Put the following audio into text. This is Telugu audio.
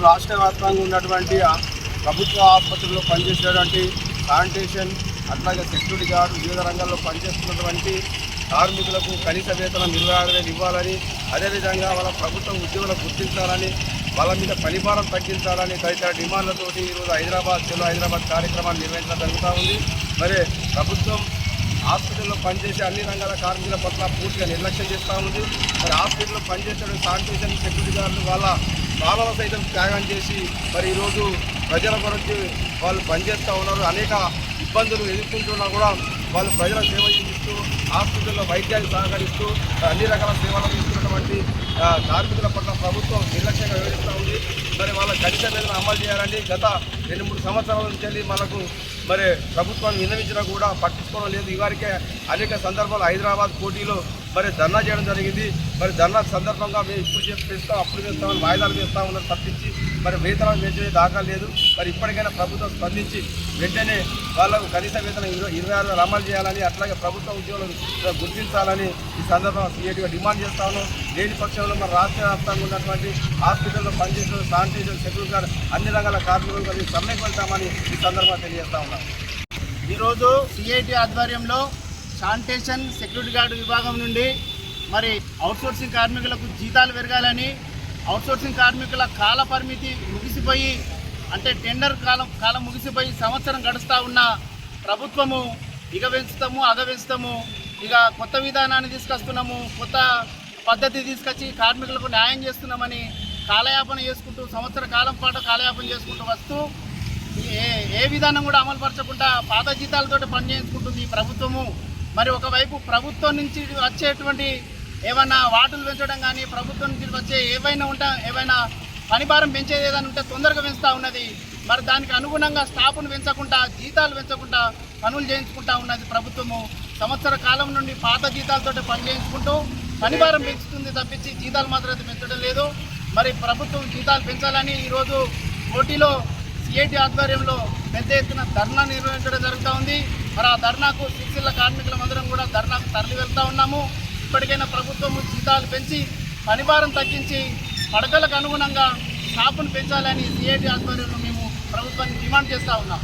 రాష్ట్ర వ్యాప్తంగా ఉన్నటువంటి ప్రభుత్వ ఆసుపత్రుల్లో పనిచేసేటువంటి శానిటేషన్ అట్లాగే సెక్యూరిటీ గార్డు వివిధ రంగాల్లో పనిచేస్తున్నటువంటి కార్మికులకు కనీస వేతనం 26,000 ఇవ్వాలని, అదేవిధంగా వాళ్ళ ప్రభుత్వం ఉద్యోగులకు గుర్తించాలని, వాళ్ళ మీద పనిభారం తగ్గించాలని తదితర డిమాండ్లతోటి ఈరోజు హైదరాబాద్ చలో హైదరాబాద్ కార్యక్రమాన్ని నిర్వహించడం జరుగుతూ ఉంది. మరి ప్రభుత్వం హాస్పిటల్లో పనిచేసే అన్ని రంగాల కార్మికుల పట్ల పూర్తిగా నిర్లక్ష్యం చేస్తూ ఉంది. మరి హాస్పిటల్లో పనిచేసే శానిటేషన్ సెక్యూరిటీ గార్డులు వాళ్ళ ప్రాణాలను సైతం త్యాగం చేసి మరి ఈరోజు ప్రజల కొరకు వాళ్ళు పనిచేస్తూ ఉన్నారు. అనేక ఇబ్బందులు ఎదుర్కొంటున్నా కూడా వాళ్ళు ప్రజల సేవ చేస్తూ హాస్పిటల్లో వైద్యాన్ని సహకరిస్తూ అన్ని రకాల సేవలు ఇస్తున్నటువంటి కార్మికుల పట్ల ప్రభుత్వం నిర్లక్ష్యంగా వివరిస్తూ ఉంది. మరి వాళ్ళ కనీస వేతనం అమలు చేయాలని గత 2-3 సంవత్సరాల నుంచి వెళ్ళి మనకు మరి ప్రభుత్వాన్ని విన్నవించినా కూడా పట్టించుకోవడం లేదు. ఇవారికే అనేక సందర్భాలు హైదరాబాద్ కోటిలో మరి ధర్నా చేయడం జరిగింది. మరి ధర్నా సందర్భంగా మేము ఇప్పుడు చేస్తాం అప్పుడు చేస్తామని వాయిదాలు వేస్తూ ఉన్నారు తప్పించి మరి వేతనాలు పెంచే దాఖలు లేదు. మరి ఇప్పటికైనా ప్రభుత్వం స్పందించి వెంటనే వాళ్ళకు కనీస వేతనం 26,000 అమలు చేయాలని, అట్లాగే ప్రభుత్వ ఉద్యోగులను గుర్తించాలని ఈ సందర్భంగా సిఐటిగా డిమాండ్ చేస్తా ఉన్నాం. లేని పక్షంలో మన రాష్ట్ర వ్యాప్తంగా ఉన్నటువంటి హాస్పిటల్లో పనిచేసిన శానిటేషన్ సెక్యూరిటీ గార్డ్ అన్ని రంగాల కార్మికులకు సమ్మెకు వెళ్తామని ఈ సందర్భంగా తెలియజేస్తా ఉన్నాం. ఈరోజు సిఐటి ఆధ్వర్యంలో శానిటేషన్ సెక్యూరిటీ గార్డు విభాగం నుండి మరి అవుట్సోర్సింగ్ కార్మికులకు జీతాలు పెరగాలని, అవుట్సోర్సింగ్ కార్మికుల కాల పరిమితి ముగిసిపోయి అంటే టెండర్ కాలం ముగిసిపోయి సంవత్సరం గడుస్తూ ఉన్న ప్రభుత్వము ఇక పెంచుతాము అగ పెంచుతాము, ఇక కొత్త విధానాన్ని తీసుకొస్తున్నాము, కొత్త పద్ధతి తీసుకొచ్చి కార్మికులకు న్యాయం చేస్తున్నామని కాలయాపన చేసుకుంటూ సంవత్సర కాలం పాటు కాలయాపన చేసుకుంటూ వస్తూ ఏ విధానం కూడా అమలుపరచకుండా పాత జీతాలతో పనిచేసుకుంటుంది ఈ ప్రభుత్వము. మరి ఒకవైపు ప్రభుత్వం నుంచి వచ్చేటువంటి ఏమైనా వాటులు పెంచడం కానీ ప్రభుత్వం నుంచి వచ్చే ఏవైనా పనిభారం పెంచేది ఏదైనా ఉంటే తొందరగా పెంచుతూ ఉన్నది. మరి దానికి అనుగుణంగా స్టాఫ్ను పెంచకుండా జీతాలు పెంచకుండా పనులు చేయించుకుంటూ ఉన్నది ప్రభుత్వము. సంవత్సర కాలం నుండి పాత జీతాలతో పని చేయించుకుంటూ పనిభారం పెంచుతుంది తప్పించి జీతాలు మాత్రం పెంచడం లేదు. మరి ప్రభుత్వం జీతాలు పెంచాలని ఈరోజు కోటిలో సిఐటి ఆధ్వర్యంలో పెద్ద ఎత్తున ధర్నా నిర్వహించడం జరుగుతూ ఉంది. మరి ఆ ధర్నాకు సిరిసిల్ల కార్మికులందరం కూడా ధర్నాకు తరలి వెళ్తూ ఉన్నాము. ఇప్పటికైనా ప్రభుత్వం జీతాలు పెంచి పనిభారం తగ్గించి పడకలకు అనుగుణంగా స్టాఫ్ను పెంచాలని సిఐటి ఆధ్వర్యంలో మేము ప్రభుత్వాన్ని డిమాండ్ చేస్తూ ఉన్నాం.